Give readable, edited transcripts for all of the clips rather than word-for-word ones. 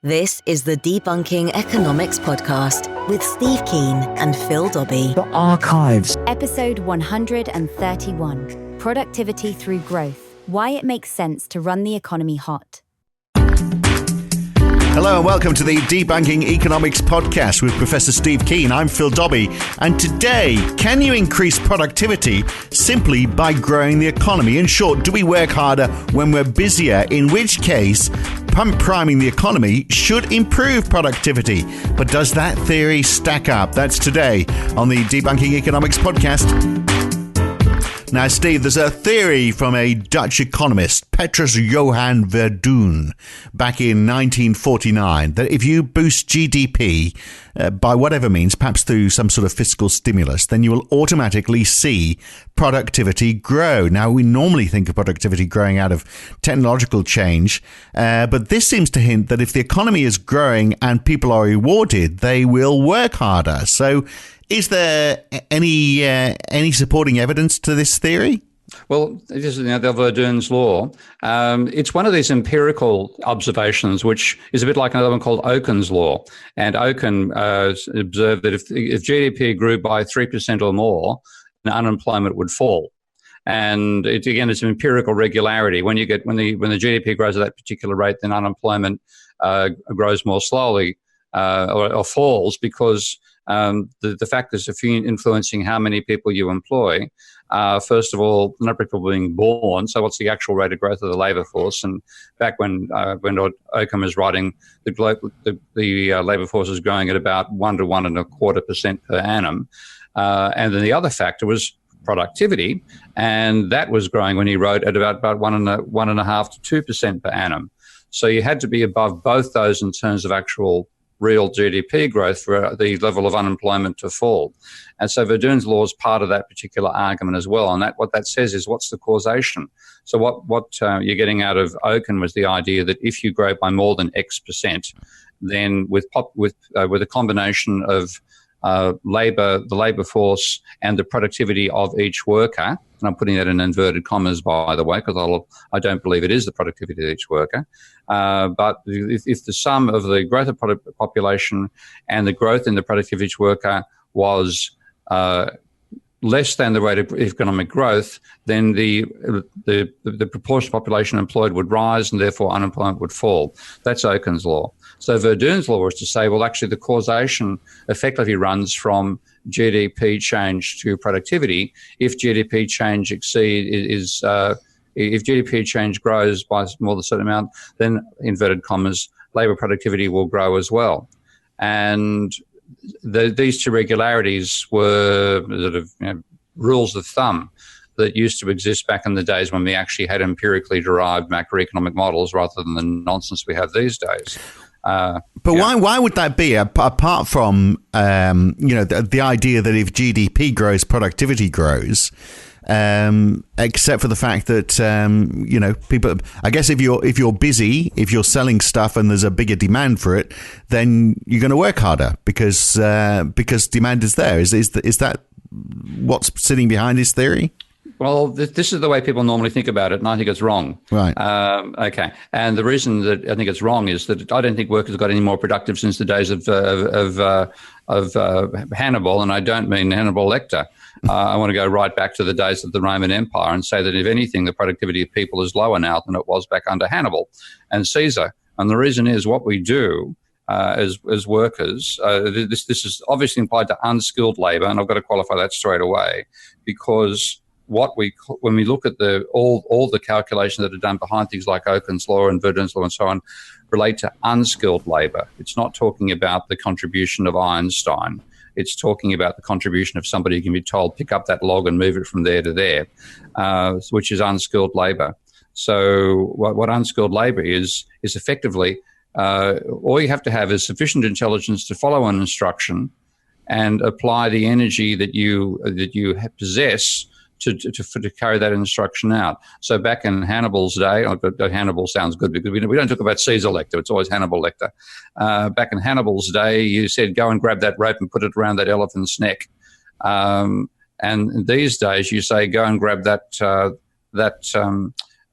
This is the Debunking Economics Podcast with Steve Keen and Phil Dobbie. The Archives. Episode 131. Productivity through growth. Why it makes sense to run the economy hot. Hello and welcome to the Debunking Economics Podcast with Professor Steve Keen. I'm Phil Dobbie, and today, can you increase productivity simply by growing the economy? In short, do we work harder when we're busier? In which case, priming the economy should improve productivity. But does that theory stack up? That's today on the Debunking Economics Podcast. Now, Steve, there's a theory from a Dutch economist, Petrus Johannes Verdoorn, back in 1949, that if you boost GDP by whatever means, perhaps through some sort of fiscal stimulus, then you will automatically see productivity grow. Now, we normally think of productivity growing out of technological change, but this seems to hint that if the economy is growing and people are rewarded, they will work harder. So, is there any supporting evidence to this theory? Well, this is the Verdoorn's law. It's one of these empirical observations, which is a bit like another one called Oken's law. And Oken observed that if GDP grew by 3% or more, then unemployment would fall. And it's an empirical regularity. When the GDP grows at that particular rate, then unemployment grows more slowly or falls because the factors influencing how many people you employ. First of all, the number of people being born. So, what's the actual rate of growth of the labour force? And back when Oken was writing, the labour force was growing at about 1 to 1.25% per annum. And then the other factor was productivity, and that was growing when he wrote at about 1.5 to 2% per annum. So, you had to be above both those in terms of actual real GDP growth for the level of unemployment to fall. And so Verdoorn's law is part of that particular argument as well. And what that says is, what's the causation? So what you're getting out of Oken was the idea that if you grow by more than X percent, then with a combination of the labour force and the productivity of each worker, and I'm putting that in inverted commas, by the way, because I don't believe it is the productivity of each worker. But if the sum of the growth of population and the growth in the productivity of each worker was less than the rate of economic growth, then the proportion of population employed would rise and therefore unemployment would fall. That's Oken's law. So Verdoorn's law is to say, well, actually the causation effectively runs from GDP change to productivity. If GDP change if GDP change grows by more than a certain amount, then, inverted commas, labour productivity will grow as well. And these two regularities were sort of rules of thumb that used to exist back in the days when we actually had empirically derived macroeconomic models rather than the nonsense we have these days. Why would that be? Apart from the idea that if GDP grows, productivity grows. Except for the fact that people. I guess if you're busy, if you're selling stuff and there's a bigger demand for it, then you're going to work harder because demand is there. Is that what's sitting behind his theory? Well, this is the way people normally think about it, and I think it's wrong. Right. Okay. And the reason that I think it's wrong is that I don't think workers got any more productive since the days of Hannibal, and I don't mean Hannibal Lecter. I want to go right back to the days of the Roman Empire and say that, if anything, the productivity of people is lower now than it was back under Hannibal and Caesar. And the reason is what we do as workers. This is obviously implied to unskilled labour, and I've got to qualify that straight away, because when we look at all the calculations that are done behind things like Oken's law and Verdoorn's law and so on, relate to unskilled labour. It's not talking about the contribution of Einstein. It's talking about the contribution of somebody who can be told, pick up that log and move it from there to there, which is unskilled labour. So what unskilled labour is effectively all you have to have is sufficient intelligence to follow an instruction and apply the energy that you possess to carry that instruction out. So back in Hannibal's day, Hannibal sounds good because we don't talk about Caesar Lecter, it's always Hannibal Lecter. Back in Hannibal's day, you said, go and grab that rope and put it around that elephant's neck. And these days you say, go and grab that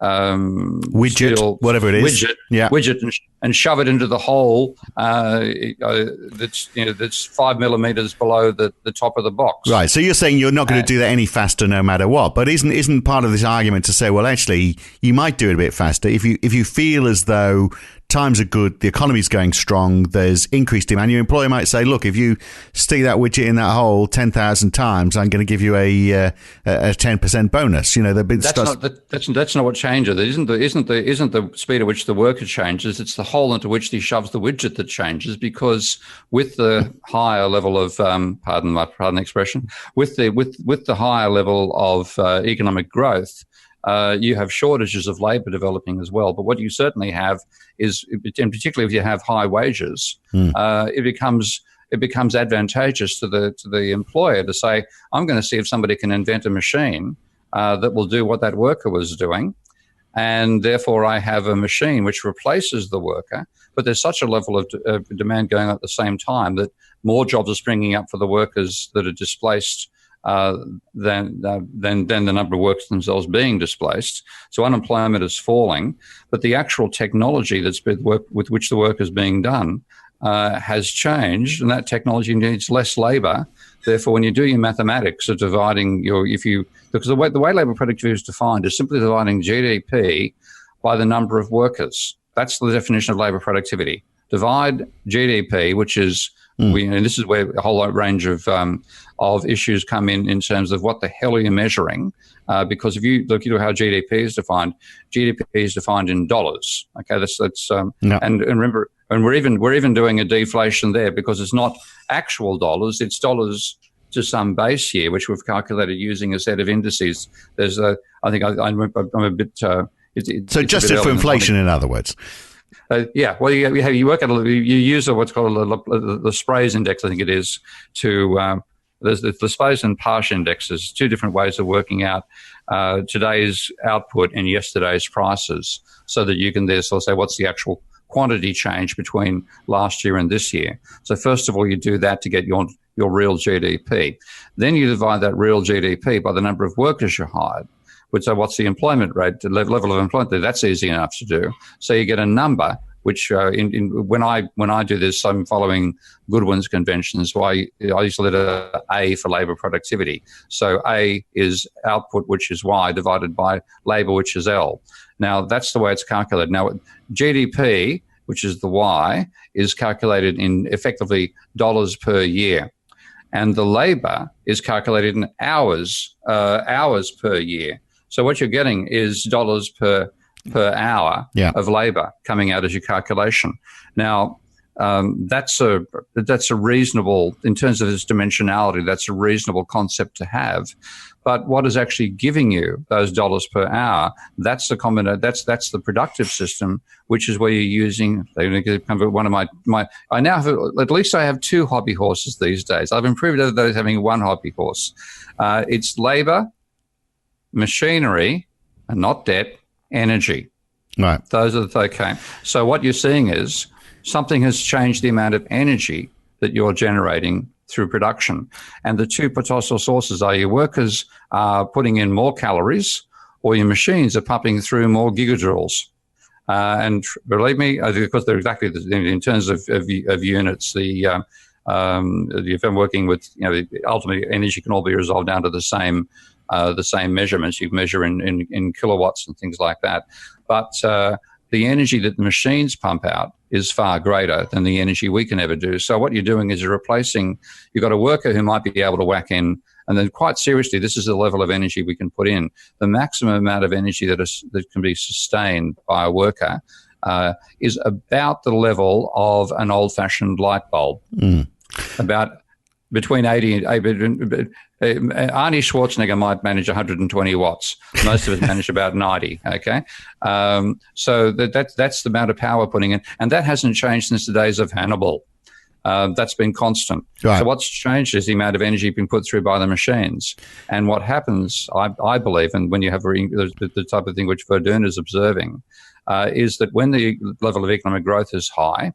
widget, steel, whatever it is, widget, and shove it into the hole that's 5 millimeters below the top of the box. Right. So you're saying you're not going to do that any faster, no matter what. But isn't part of this argument to say, well, actually, you might do it a bit faster if you feel as though times are good, the economy's going strong, there's increased demand. Your employer might say, look, if you stick that widget in that hole 10,000 times, I'm going to give you a 10% bonus. That's not what changes. It isn't the speed at which the worker changes. It's the hole into which he shoves the widget that changes, because with the higher level of pardon the expression, with the higher level of economic growth, you have shortages of labour developing as well. But what you certainly have is, and particularly if you have high wages, it becomes advantageous to the employer to say, I'm going to see if somebody can invent a machine that will do what that worker was doing, and therefore I have a machine which replaces the worker. But there's such a level of demand going on at the same time that more jobs are springing up for the workers that are displaced than the number of workers themselves being displaced. So unemployment is falling, but the actual technology with which the work is being done has changed, and that technology needs less labour. Therefore, when you do your mathematics of dividing because the way labour productivity is defined is simply dividing GDP by the number of workers. That's the definition of labour productivity. Divide GDP, which is and this is where a whole range of issues come in terms of what the hell are you measuring? Because if you look at how GDP is defined in dollars. Okay, and remember, and we're even doing a deflation there, because it's not actual dollars; it's dollars to some base year, which we've calculated using a set of indices. There's I'm a bit. So adjusted for inflation, in other words. Well, you work out. You use what's called the Sprays index, I think it is, to there's the Sprays and Parsh indexes, two different ways of working out today's output and yesterday's prices, so that you can therefore say what's the actual quantity change between last year and this year. So first of all, you do that to get your real GDP. Then you divide that real GDP by the number of workers you hired. So what's the employment rate, the level of employment? That's easy enough to do. So you get a number, which when I do this, I'm following Goodwin's conventions. I use the letter A for labour productivity. So A is output, which is Y, divided by labour, which is L. Now, that's the way it's calculated. Now, GDP, which is the Y, is calculated in effectively dollars per year. And the labour is calculated in hours per year. So what you're getting is dollars per hour of labour coming out as your calculation. Now, that's a reasonable, in terms of its dimensionality, that's a reasonable concept to have. But what is actually giving you those dollars per hour? That's the productive system, which is where you're using. One of my I now have at least I have two hobby horses these days. I've improved over those having one hobby horse. It's labour, machinery, and not debt, energy. Right. Those are okay. So what you're seeing is something has changed the amount of energy that you're generating through production. And the two potential sources are your workers are putting in more calories, or your machines are pumping through more gigajoules. And believe me, because they're exactly in terms of units, if I'm working with, ultimately energy can all be resolved down to the same measurements. You measure in kilowatts and things like that. But the energy that the machines pump out is far greater than the energy we can ever do. So what you're doing is you've got a worker who might be able to whack in, and then quite seriously, this is the level of energy we can put in. The maximum amount of energy that can be sustained by a worker is about the level of an old-fashioned light bulb. About between 80 and Arnie Schwarzenegger might manage 120 watts. Most of us manage about 90. Okay, so that's the amount of power putting in, and that hasn't changed since the days of Hannibal. That's been constant. Right. So what's changed is the amount of energy being put through by the machines. And what happens, I believe, and when you have the type of thing which Verdoorn is observing, is that when the level of economic growth is high,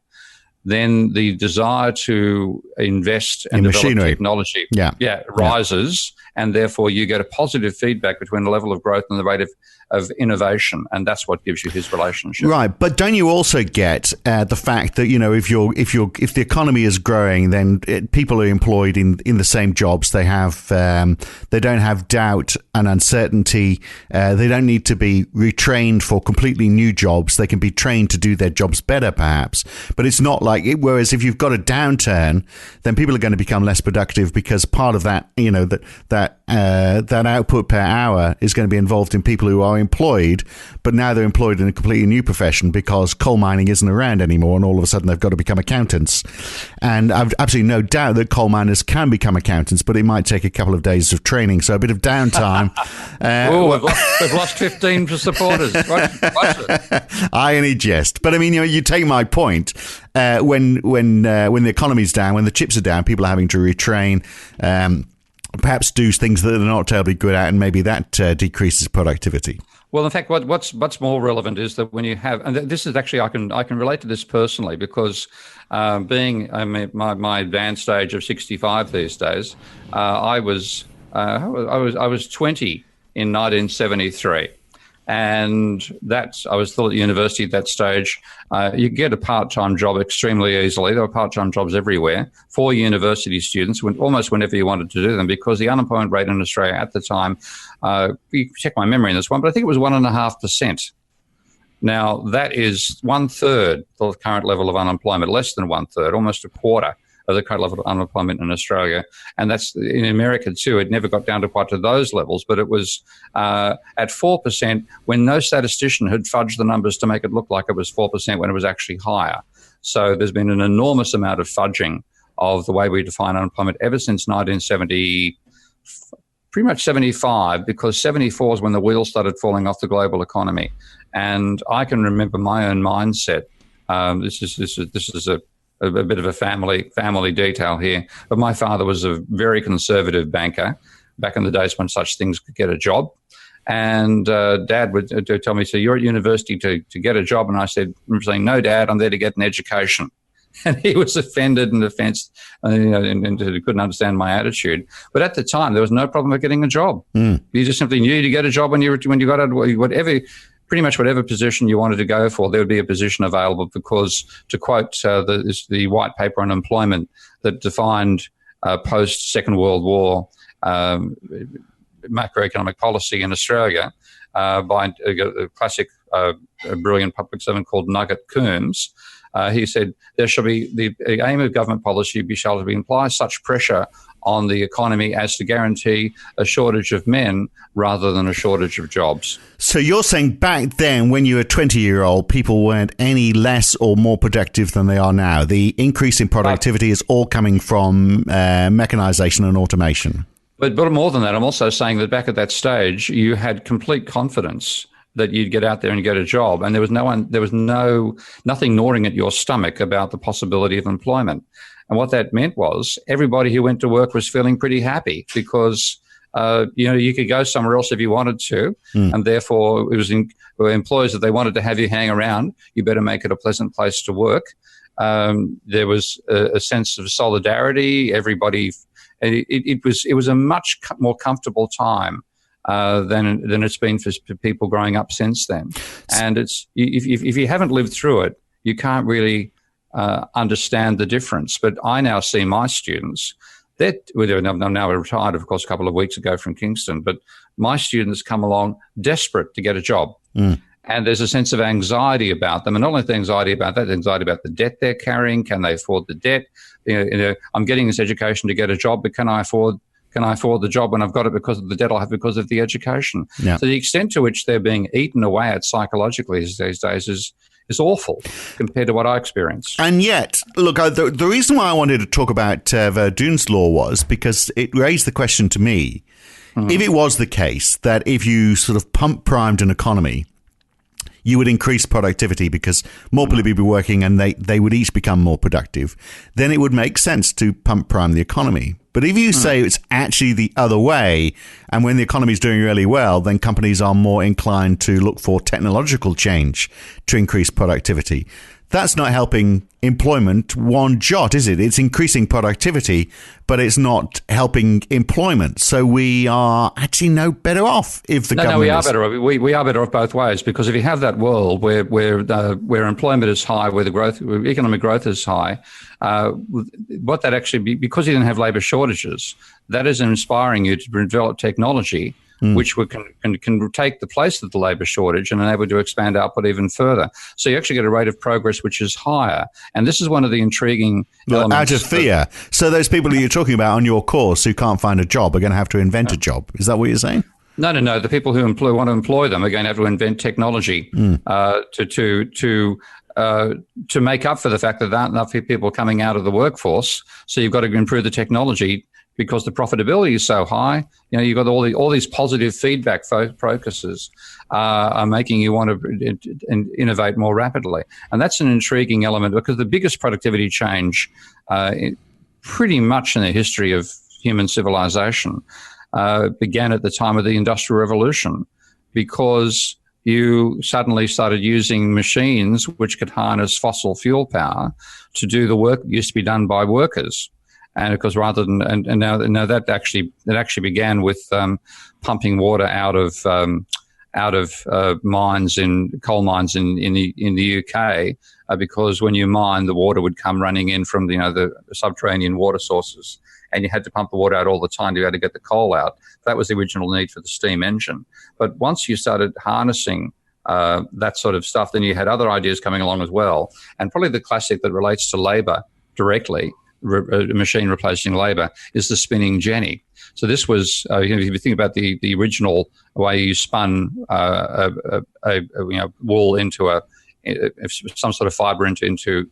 then the desire to invest and in develop machinery. technology rises, and therefore you get a positive feedback between the level of growth and the rate of innovation, and that's what gives you his relationship. Right, but don't you also get the fact that, you know, if the economy is growing, then people are employed in the same jobs. They have they don't have doubt and uncertainty. They don't need to be retrained for completely new jobs. They can be trained to do their jobs better, perhaps. But it's not like it. Whereas if you've got a downturn, then people are going to become less productive because part of that, you know, that output per hour is going to be involved in people who are employed, but now they're employed in a completely new profession because coal mining isn't around anymore, and all of a sudden they've got to become accountants. And I've absolutely no doubt that coal miners can become accountants, but it might take a couple of days of training, so a bit of downtime. We've lost 15 supporters. Watch it. I only jest, but I mean, you know, you take my point. When the economy's down, when the chips are down, people are having to retrain. Perhaps do things that they're not terribly good at, and maybe that decreases productivity. Well, in fact, what's more relevant is that when you have, and this is actually I can relate to this personally because my advanced age of 65 these days, I was 20 in 1973. And I was still at university at that stage. You get a part-time job extremely easily. There were part-time jobs everywhere for university students, almost whenever you wanted to do them, because the unemployment rate in Australia at the time, you check my memory in this one, but I think it was 1.5%. Now, that is 1/3 the current level of unemployment, less than 1/3, almost a quarter of the current level of unemployment in Australia. And that's in America too. It never got down to quite to those levels, but it was at 4% when no statistician had fudged the numbers to make it look like it was 4% when it was actually higher. So there's been an enormous amount of fudging of the way we define unemployment ever since 1970, pretty much 75, because 74 is when the wheels started falling off the global economy. And I can remember my own mindset. This is a bit of a family detail here, but my father was a very conservative banker back in the days when such things could get a job. And Dad would tell me, so you're at university to get a job? And I said, no, Dad, I'm there to get an education. And he was offended and offensed, and couldn't understand my attitude. But at the time, there was no problem with getting a job. You just simply knew to get a job when you got pretty much whatever position you wanted to go for, there would be a position available because, to quote the white paper on employment that defined post-Second World War macroeconomic policy in Australia by a classic brilliant public servant called Nugget Coombs, he said, there shall be the aim of government policy shall be imply such pressure on the economy as to guarantee a shortage of men rather than a shortage of jobs. So you're saying back then, when you were a 20-year-old, people weren't any less or more productive than they are now. The increase in productivity is all coming from mechanisation and automation. But more than that, I'm also saying that back at that stage, you had complete confidence that you'd get out there and get a job, and there was nothing gnawing at your stomach about the possibility of employment. And what that meant was everybody who went to work was feeling pretty happy because, you could go somewhere else if you wanted to. And therefore it was employers that they wanted to have you hang around. You better make it a pleasant place to work. There was a sense of solidarity. Everybody, it was a much more comfortable time than it's been for people growing up since then. And it's, if you haven't lived through it, you can't really understand the difference. But I now see my students I'm now retired, of course, a couple of weeks ago from Kingston, but my students come along desperate to get a job. And there's a sense of anxiety about them. And not only the anxiety about that, the anxiety about the debt they're carrying. Can they afford the debt? I'm getting this education to get a job, but can I afford the job when I've got it because of the debt I'll have because of the education? Yeah. So the extent to which they're being eaten away at psychologically these days is awful compared to what I experienced. And yet, look, the reason why I wanted to talk about Verdoorn's law was because it raised the question to me, if it was the case that if you sort of pump-primed an economy, you would increase productivity because more people would be working and they would each become more productive, then it would make sense to pump prime the economy. But if you say it's actually the other way, and when the economy is doing really well, then companies are more inclined to look for technological change to increase productivity, that's not helping employment one jot, is it? It's increasing productivity, but it's not helping employment. So we are actually no better off if the government. No, we are better off. We are better off both ways, because if you have that world where employment is high, where economic growth is high, what that actually because you didn't have labour shortages, that is inspiring you to develop technology which can take the place of the labour shortage and enable you to expand output even further. So you actually get a rate of progress which is higher. And this is one of the intriguing elements. Out of fear. So those people that you're talking about on your course who can't find a job are going to have to invent a job. Is that what you're saying? No. The people who want to employ them are going to have to invent technology to make up for the fact that there aren't enough people coming out of the workforce. So you've got to improve the technology, because the profitability is so high. You've got all these positive feedback focuses are making you want to innovate more rapidly. And that's an intriguing element, because the biggest productivity change pretty much in the history of human civilization began at the time of the Industrial Revolution, because you suddenly started using machines which could harness fossil fuel power to do the work that used to be done by workers. And of course, rather than and now that actually began with pumping water out of coal mines in the UK, because when you mine, the water would come running in from the subterranean water sources, and you had to pump the water out all the time to be able to get the coal out. That was the original need for the steam engine. But once you started harnessing that sort of stuff, then you had other ideas coming along as well. And probably the classic that relates to labour directly, a machine replacing labour, is the spinning jenny. So this was, if you think about the original way you spun wool into some sort of fibre into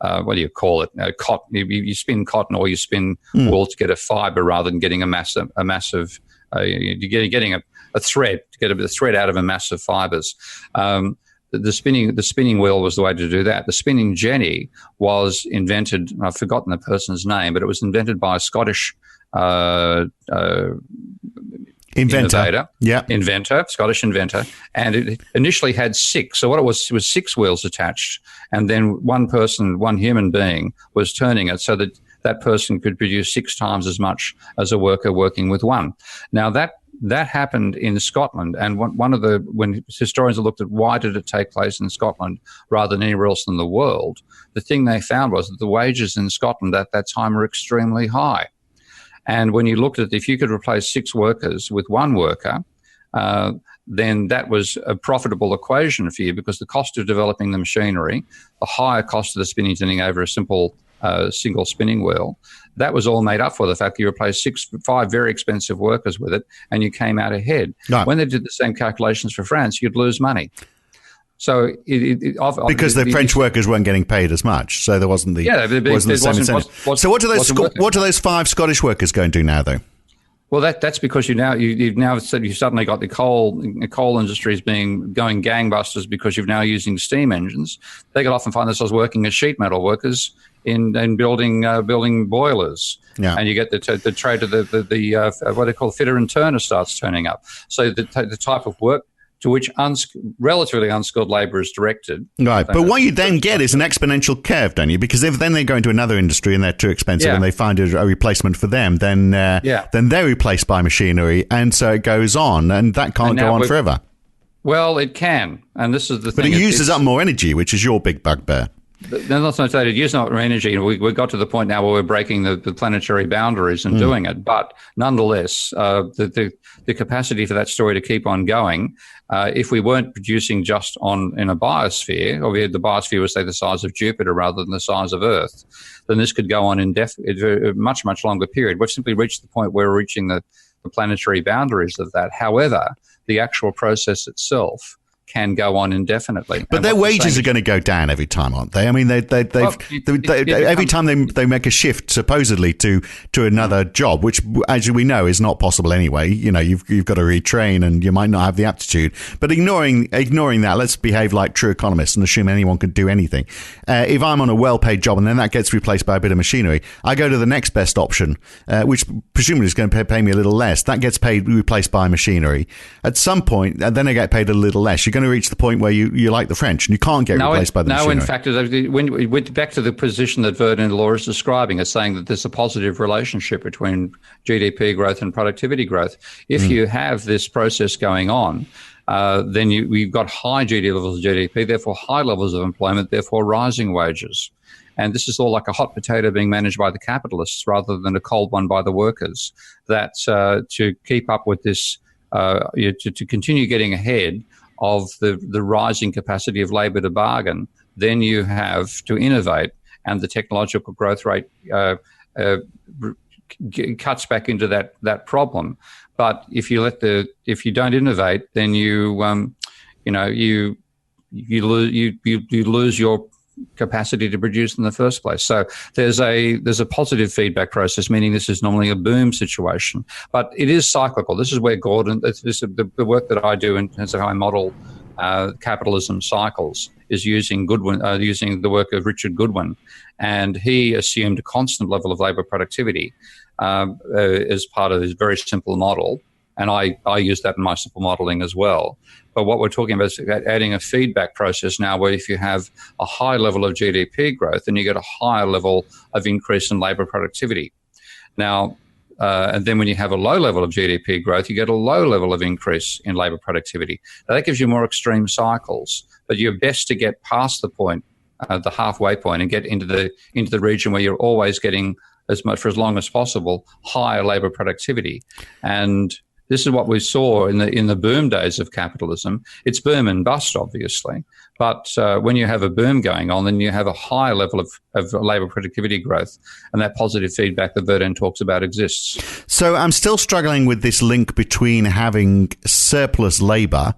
what do you call it? Cotton. You spin cotton or you spin wool to get a fibre rather than getting a massive. You're getting a thread to get a thread out of a mass of fibres. The spinning wheel was the way to do that. The spinning jenny was invented, I've forgotten the person's name, but it was invented by a Scottish Scottish inventor, and it initially had 6. So what it was 6 wheels attached, and then one human being was turning it so that that person could produce 6 times as much as a worker working with one. Now that happened in Scotland, and when historians looked at why did it take place in Scotland rather than anywhere else in the world, the thing they found was that the wages in Scotland at that time were extremely high. And when you looked at if you could replace 6 workers with 1 worker, then that was a profitable equation for you, because the cost of developing the machinery, the higher cost of the spinning jenny over a simple single spinning wheel, that was all made up for the fact that you replaced 5 very expensive workers with it, and you came out ahead. No. When they did the same calculations for France, you'd lose money. So because the French workers weren't getting paid as much, so there wasn't the same incentive. So what do those 5 Scottish workers go and do now, though? Well, that's because you've now said you suddenly got the coal industries going gangbusters because you're now using steam engines. They could often find themselves working as sheet metal workers in building boilers. Yeah. And you get the trade of the what they call fitter and turner starts turning up. So the type of work to which relatively unskilled labour is directed. Right, but what you then get is an exponential curve, don't you? Because if then they go into another industry and they're too expensive and they find a replacement for them, then they're replaced by machinery, and so it goes on, and that can't go on forever. Well, it can, and this is the thing. But it uses up more energy, which is your big bugbear. That's not that it uses more energy. We got to the point now where we're breaking the planetary boundaries and doing it. But nonetheless, the capacity for that story to keep on going, if we weren't producing just in a biosphere, or the biosphere was, say, the size of Jupiter rather than the size of Earth, then this could go on a much, much longer period. We've simply reached the point where we're reaching the planetary boundaries of that. However, the actual process itself can go on indefinitely. But their wages are going to go down every time, aren't they? I mean, every time they make a shift, supposedly, to another job, which, as we know, is not possible anyway. You've got to retrain, and you might not have the aptitude. But ignoring that, let's behave like true economists and assume anyone can do anything. If I'm on a well-paid job and then that gets replaced by a bit of machinery, I go to the next best option, which presumably is going to pay me a little less. That gets replaced by machinery. At some point, then I get paid a little less. You going to reach the point where you like the French and you can't get replaced by the machinery. No, in fact, when we went back to the position that Verdoorn law is describing, it's saying that there's a positive relationship between GDP growth and productivity growth. If you have this process going on, then you've got high levels of GDP, therefore high levels of employment, therefore rising wages. And this is all like a hot potato being managed by the capitalists rather than a cold one by the workers. That to keep up with this, to continue getting ahead of the rising capacity of labour to bargain, then you have to innovate, and the technological growth rate cuts back into that problem. But if you don't innovate, then you lose your capacity to produce in the first place. So there's a positive feedback process, meaning this is normally a boom situation, but it is cyclical. This is where Gordon, the work that I do in terms of how I model capitalism cycles is using the work of Richard Goodwin, and he assumed a constant level of labour productivity as part of his very simple model. And I use that in my simple modelling as well. But what we're talking about is adding a feedback process now where if you have a high level of GDP growth, then you get a higher level of increase in labour productivity. Now, and then when you have a low level of GDP growth, you get a low level of increase in labour productivity. Now, that gives you more extreme cycles, but you're best to get past the point, the halfway point, and get into the region where you're always getting, as much for as long as possible, higher labour productivity. And this is what we saw in the boom days of capitalism. It's boom and bust, obviously. But when you have a boom going on, then you have a higher level of labour productivity growth, and that positive feedback that Verdoorn talks about exists. So I'm still struggling with this link between having surplus labour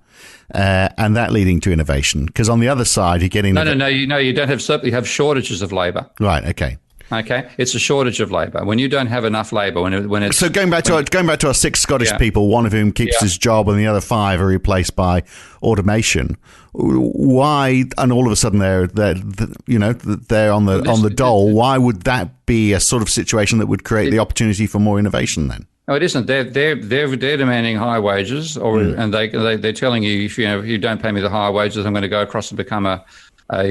and that leading to innovation. Because on the other side, you're getting... No, you don't have surplus. You have shortages of labour. Right, okay. Okay, it's a shortage of labour. When you don't have enough labour, when it's so going back to our 6 Scottish people, one of whom keeps his job, and the other 5 are replaced by automation. Why? And all of a sudden they're on the dole. Why would that be a sort of situation that would create the opportunity for more innovation then? No, it isn't. They're demanding high wages, and they're telling you if you don't pay me the higher wages, I'm going to go across and become a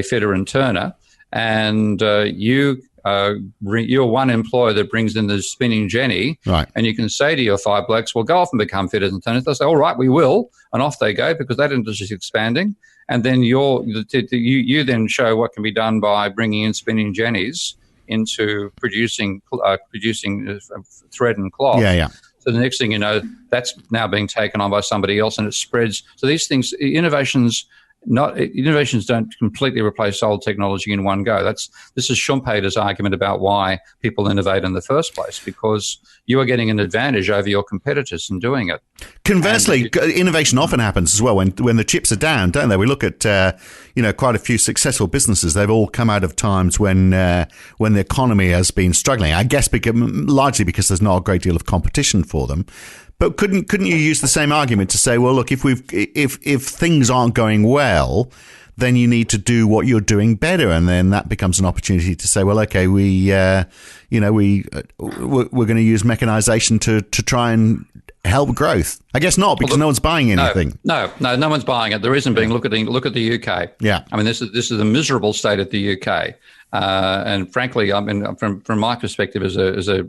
fitter and turner, and you're one employer that brings in the spinning jenny, right? And you can say to your 5 blokes, well, go off and become fitters and turners. They'll say, all right, we will. And off they go because that industry is expanding. And then you then show what can be done by bringing in spinning jennies into producing thread and cloth. Yeah. So the next thing you know, that's now being taken on by somebody else and it spreads. So these things, innovations don't completely replace old technology in one go. This is Schumpeter's argument about why people innovate in the first place, because you are getting an advantage over your competitors in doing it. Conversely, innovation often happens as well when the chips are down, don't they? We look at quite a few successful businesses. They've all come out of times when the economy has been struggling. I guess largely because there's not a great deal of competition for them. But couldn't you use the same argument to say, well, look, if things aren't going well, then you need to do what you're doing better, and then that becomes an opportunity to say, well, okay, we're going to use mechanisation to try and help growth. I guess not, because no one's buying anything. No one's buying it. The reason being, look at the UK. Yeah, I mean, this is a miserable state at the UK, and frankly, I mean, from my perspective as a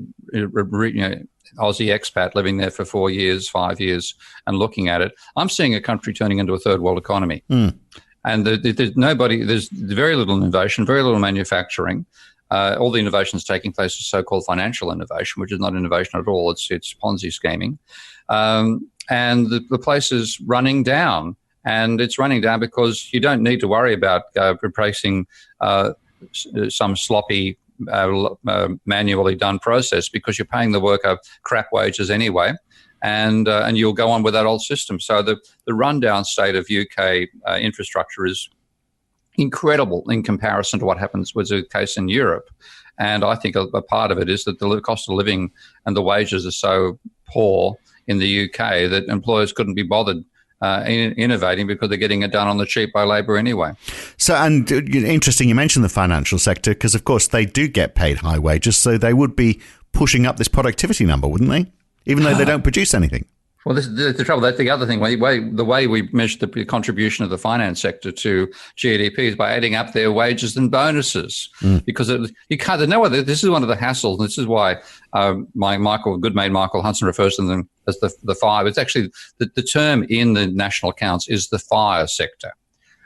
Aussie expat living there for 4 years, 5 years, and looking at it, I'm seeing a country turning into a third world economy. And there's very little innovation, very little manufacturing. All the innovation is taking place is so-called financial innovation, which is not innovation at all. It's Ponzi scheming. And the place is running down. And it's running down because you don't need to worry about replacing some sloppy manually done process, because you're paying the worker crap wages anyway, and you'll go on with that old system. So the rundown state of UK infrastructure is incredible in comparison to what was the case in Europe. And I think a part of it is that the cost of living and the wages are so poor in the UK that employers couldn't be bothered innovating because they're getting it done on the cheap by labour anyway. So, and interesting you mentioned the financial sector, because of course they do get paid high wages, so they would be pushing up this productivity number, wouldn't they? Even though they don't produce anything. Well, this is the trouble. That's the other thing. The way we measure the contribution of the finance sector to GDP is by adding up their wages and bonuses, because you can't. There's no other. This is one of the hassles. And this is why my good mate Michael Hudson refers to them as the five. It's actually the term in the national accounts is the fire sector.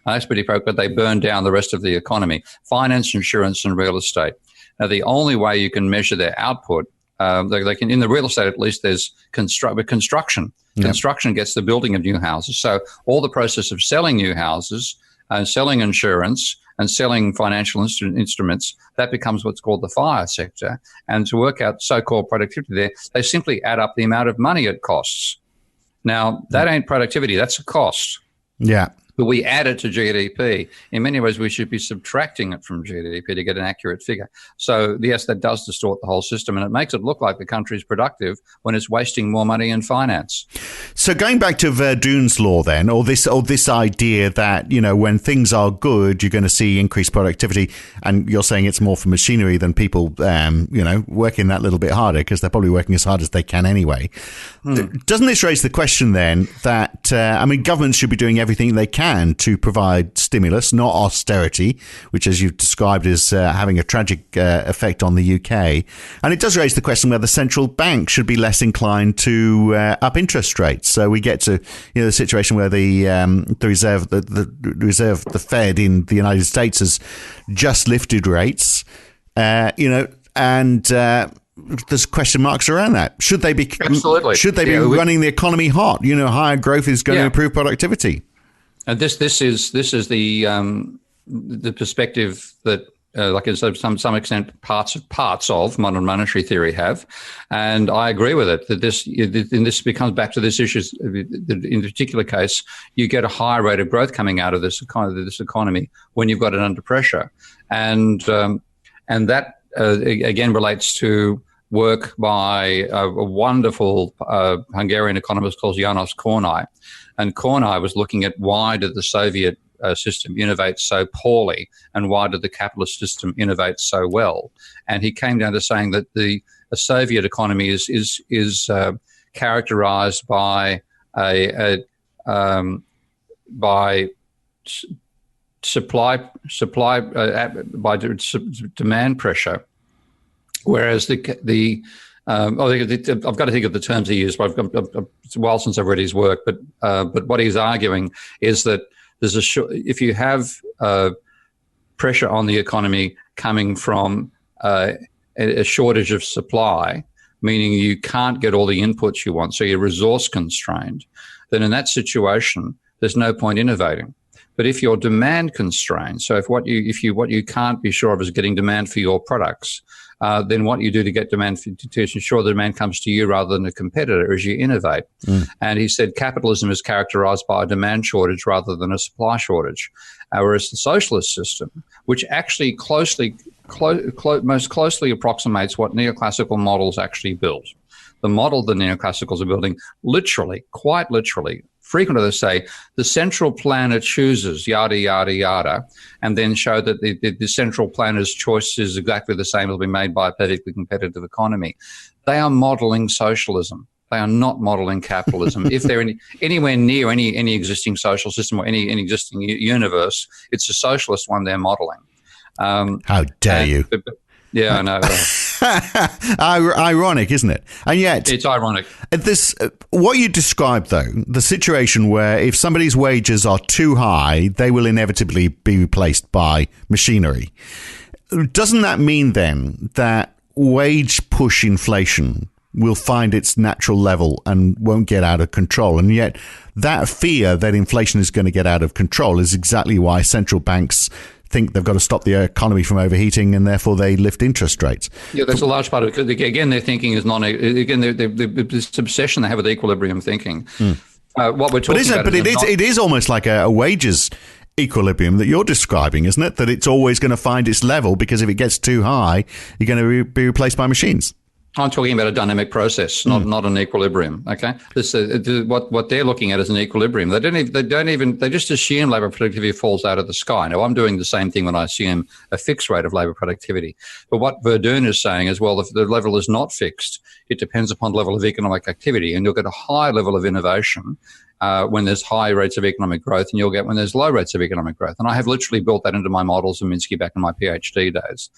And that's pretty appropriate. They burn down the rest of the economy: finance, insurance, and real estate. Now, the only way you can measure their output. They can, in the real estate, at least there's construction. Yep. Construction gets the building of new houses. So all the process of selling new houses and selling insurance and selling financial instruments, that becomes what's called the fire sector. And to work out so-called productivity there, they simply add up the amount of money it costs. Now, that ain't productivity. That's a cost. Yeah. But we add it to GDP. In many ways, we should be subtracting it from GDP to get an accurate figure. So, yes, that does distort the whole system, and it makes it look like the country's productive when it's wasting more money in finance. So going back to Verdoorn's law then, or this idea that, when things are good, you're going to see increased productivity, and you're saying it's more for machinery than people, working that little bit harder because they're probably working as hard as they can anyway. Doesn't this raise the question then that, governments should be doing everything they can to provide stimulus, not austerity, which, as you've described, is having a tragic effect on the UK. And it does raise the question whether central banks should be less inclined to up interest rates. So we get to the situation where the reserve, the Fed in the United States has just lifted rates, and there's question marks around that. Should they be Absolutely. Should they be running the economy hot? Higher growth is going to improve productivity. And this is the perspective that, to some extent, parts of modern monetary theory have, and I agree with it. That this becomes back to this issue. In a particular case, you get a higher rate of growth coming out of this economy when you've got it under pressure, and that again relates to work by a wonderful Hungarian economist called János Kornai. And Kornai was looking at why did the Soviet system innovate so poorly and why did the capitalist system innovate so well? And he came down to saying that the Soviet economy is characterized by demand pressure, whereas I've got to think of the terms he used. But it's a while since I've read his work. But what he's arguing is that if you have pressure on the economy coming from a shortage of supply, meaning you can't get all the inputs you want, so you're resource constrained, then in that situation, there's no point innovating. But if you're demand constrained, so if what you can't be sure of is getting demand for your products, then what you do to get demand to ensure the demand comes to you rather than a competitor is you innovate. And he said capitalism is characterized by a demand shortage rather than a supply shortage, whereas the socialist system, which actually most closely approximates what neoclassical models actually build. The model the neoclassicals are building, quite literally, frequently they say the central planner chooses yada, yada, yada, and then show that the central planner's choice is exactly the same as be made by a perfectly competitive economy. They are modeling socialism. They are not modeling capitalism. If they're anywhere near any existing social system or any existing universe, it's a socialist one they're modeling. How dare you? Yeah, I know. Ironic, isn't it? And yet, it's ironic. What you described, though, the situation where if somebody's wages are too high, they will inevitably be replaced by machinery. Doesn't that mean then that wage push inflation will find its natural level and won't get out of control? And yet that fear that inflation is going to get out of control is exactly why central banks think they've got to stop the economy from overheating, and therefore they lift interest rates. Yeah, that's a large part of it. Because again, their thinking is this obsession they have with equilibrium thinking. What we're talking about, it is almost like a wages equilibrium that you're describing, isn't it? That it's always going to find its level because if it gets too high, you're going to be replaced by machines. I'm talking about a dynamic process, not an equilibrium. Okay, what they're looking at is an equilibrium. They just assume labour productivity falls out of the sky. Now, I'm doing the same thing when I assume a fixed rate of labour productivity. But what Verdoorn is saying is, well, if the level is not fixed, it depends upon the level of economic activity, and you'll get a high level of innovation when there's high rates of economic growth, and you'll get when there's low rates of economic growth. And I have literally built that into my models in Minsky back in my PhD days.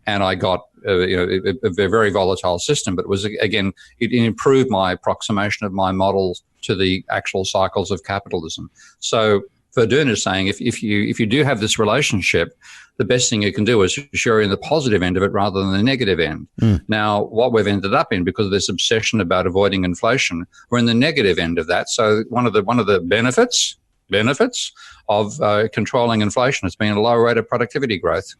And I got a very volatile system, but it was, again, it improved my approximation of my models to the actual cycles of capitalism. So Verdoorn is saying if you do have this relationship, the best thing you can do is share in the positive end of it rather than the negative end. Now, what we've ended up in, because of this obsession about avoiding inflation, we're in the negative end of that. So one of the benefits of controlling inflation has been a lower rate of productivity growth.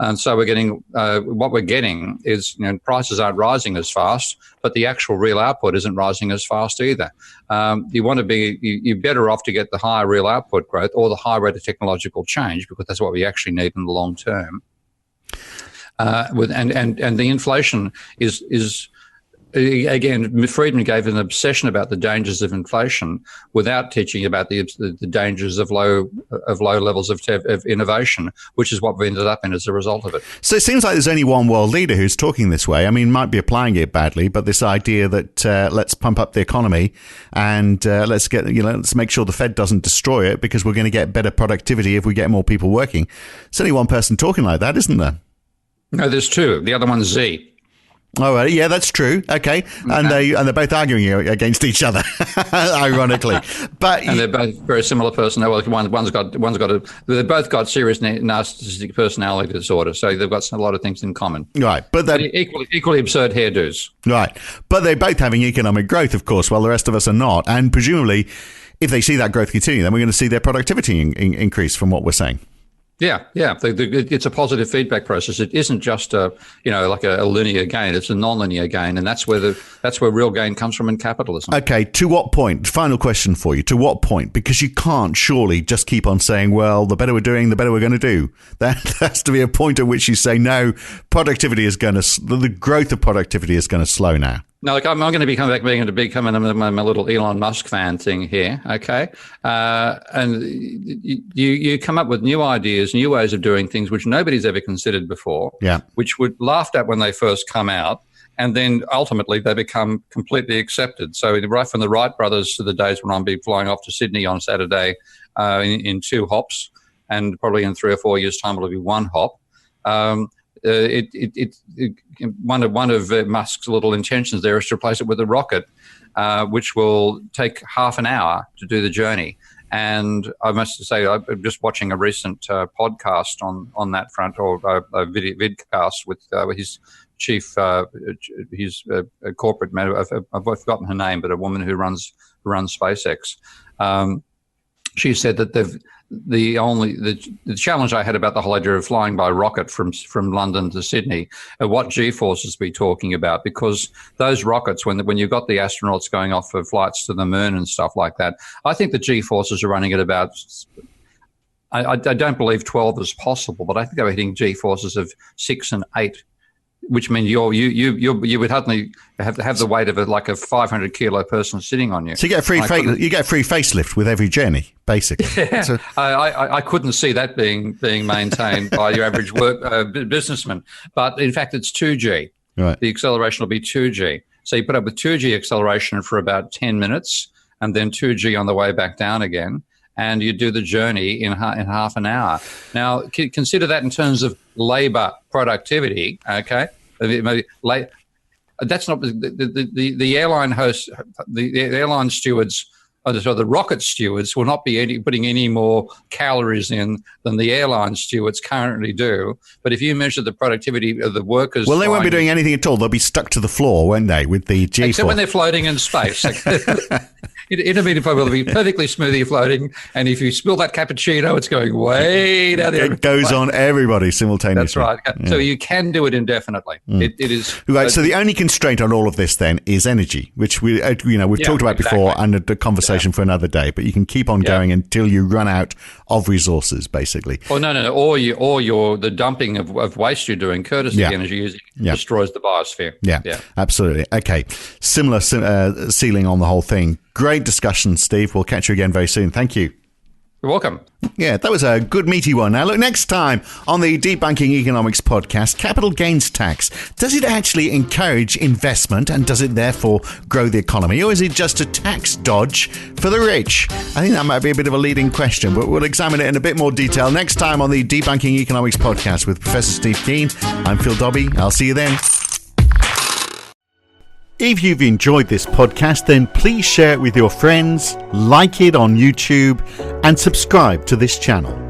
And so we're getting what we're getting is, prices aren't rising as fast, but the actual real output isn't rising as fast either. You're better off to get the higher real output growth or the higher rate of technological change, because that's what we actually need in the long term. And the inflation is again, Friedman gave an obsession about the dangers of inflation without teaching about the dangers of low levels of innovation, which is what we ended up in as a result of it. So it seems like there's only one world leader who's talking this way. I mean, might be applying it badly, but this idea that let's pump up the economy and let's make sure the Fed doesn't destroy it, because we're going to get better productivity if we get more people working. There's only one person talking like that, isn't there? No, there's two. The other one's Z. Oh, right. Yeah, that's true. Okay. And they're both arguing against each other, ironically. But they're both very similar personality. They've both got serious narcissistic personality disorder, so they've got a lot of things in common. Right. But they're equally absurd hairdos. Right. But they're both having economic growth, of course, while the rest of us are not. And presumably, if they see that growth continue, then we're going to see their productivity increase from what we're saying. Yeah. It's a positive feedback process. It isn't just like a linear gain. It's a non-linear gain, and that's where real gain comes from in capitalism. Okay, to what point? Final question for you. To what point? Because you can't surely just keep on saying, well, the better we're doing, the better we're going to do. There has to be a point at which you say, no, the growth of productivity is going to slow now. No, look, I'm going to be coming back my little Elon Musk fan thing here, okay? And you come up with new ideas, new ways of doing things which nobody's ever considered before, which were laughed at when they first come out, and then ultimately they become completely accepted. So right from the Wright brothers to the days when I'll be flying off to Sydney on Saturday in 2 hops, and probably in 3 or 4 years' time it'll be 1 hop. One of Musk's little intentions there is to replace it with a rocket, which will take half an hour to do the journey. And I must say, I'm just watching a recent podcast on that front, or a vidcast with his chief, his corporate manager. I've forgotten her name, but a woman who runs SpaceX. She said that the challenge I had about the whole idea of flying by rocket from London to Sydney are what G-forces we're talking about, because those rockets, when you've got the astronauts going off for flights to the moon and stuff like that, I think the G-forces are running at about, I don't believe 12 is possible, but I think they were hitting G-forces of 6 and 8, which means you would suddenly have to have the weight of a 500 kilo person sitting on you. So you get a free facelift with every journey, basically. Yeah. So, I couldn't see that being maintained by your average businessman, but in fact it's 2G. Right. The acceleration will be 2G. So you put up with 2G acceleration for about 10 minutes, and then 2G on the way back down again, and you do the journey in half an hour. Now, consider that in terms of labour productivity, okay? That's not the airline host, the airline stewards, so the rocket stewards will not be putting any more calories in than the airline stewards currently do. But if you measure the productivity of the workers... Well, they won't be doing anything at all. They'll be stuck to the floor, won't they, with the G-force? Except when they're floating in space. Intermediate flow will be perfectly smoothly floating, and if you spill that cappuccino, it's going way down there. It goes on everybody simultaneously. That's right. Yeah. So you can do it indefinitely. It is right. So the only constraint on all of this then is energy, which we've talked about before, and the conversation for another day. But you can keep on going until you run out of resources, basically. Or no, or the dumping of waste you're doing, courtesy of energy using. destroys the biosphere. Yeah, absolutely. Okay, similar ceiling on the whole thing. Great discussion, Steve. We'll catch you again very soon. Thank you. You're welcome. Yeah, that was a good meaty one. Now, look, next time on the Debunking Economics podcast, capital gains tax. Does it actually encourage investment and does it therefore grow the economy? Or is it just a tax dodge for the rich? I think that might be a bit of a leading question, but we'll examine it in a bit more detail next time on the Debunking Economics podcast with Professor Steve Keen. I'm Phil Dobbie. I'll see you then. If you've enjoyed this podcast, then please share it with your friends, like it on YouTube, and subscribe to this channel.